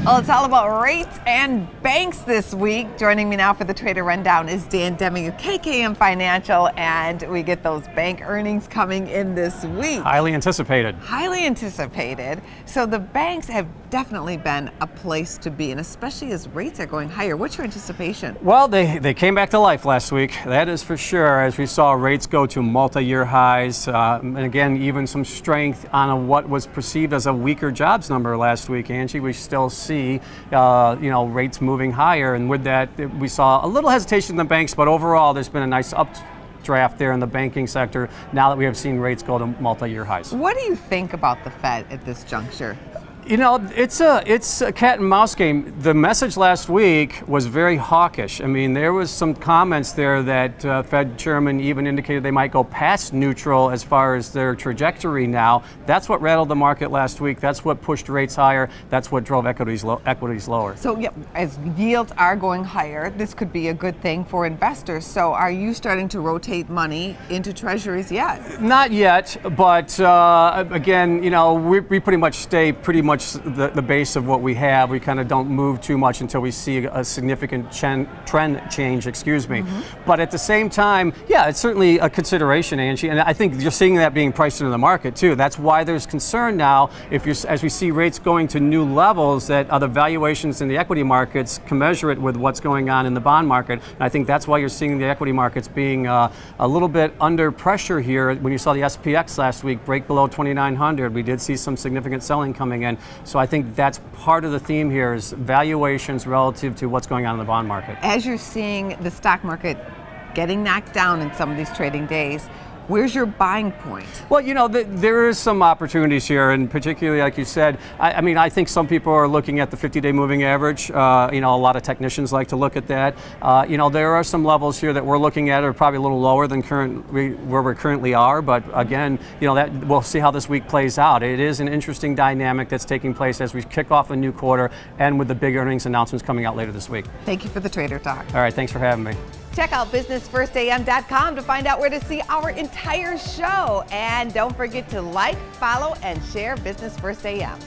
Well, it's all about rates and banks this week. Joining me now for the Trader Rundown is Dan Deming of KKM Financial, and we get those bank earnings coming in this week. Highly anticipated. Highly anticipated. So the banks have definitely been a place to be, and especially as rates are going higher. What's your anticipation? Well, they came back to life last week, that is for sure, as we saw rates go to multi-year highs, and again, even some strength on what was perceived as a weaker jobs number last week, Angie. We still see rates moving higher, and with that, we saw a little hesitation in the banks, but overall, there's been a nice updraft there in the banking sector now that we have seen rates go to multi-year highs. What do you think about the Fed at this juncture? You know, it's a cat and mouse game. The message last week was very hawkish. I mean, there was some comments there that Fed chairman even indicated they might go past neutral as far as their trajectory now. That's what rattled the market last week. That's what pushed rates higher. That's what drove equities lower. So, yeah, as yields are going higher, this could be a good thing for investors. So, are you starting to rotate money into treasuries yet? Not yet, but again, we pretty much stay the base of what we have. We kind of don't move too much until we see a significant trend change, But at the same time, yeah, it's certainly a consideration, Angie, and I think you're seeing that being priced into the market too. That's why there's concern now, as we see rates going to new levels, that other valuations in the equity markets commensurate with what's going on in the bond market. And I think that's why you're seeing the equity markets being a little bit under pressure here. When you saw the SPX last week break below 2,900, we did see some significant selling coming in. So I think that's part of the theme here, is valuations relative to what's going on in the bond market. As you're seeing the stock market getting knocked down in some of these trading days, where's your buying point? Well, there is some opportunities here, and particularly, like you said, I think some people are looking at the 50-day moving average. A lot of technicians like to look at that. There are some levels here that we're looking at are probably a little lower than where we currently are, but again, that we'll see how this week plays out. It is an interesting dynamic that's taking place as we kick off a new quarter and with the big earnings announcements coming out later this week. Thank you for the Trader Talk. All right, thanks for having me. Check out businessfirstam.com to find out where to see our entire show. And don't forget to like, follow, and share Business First AM.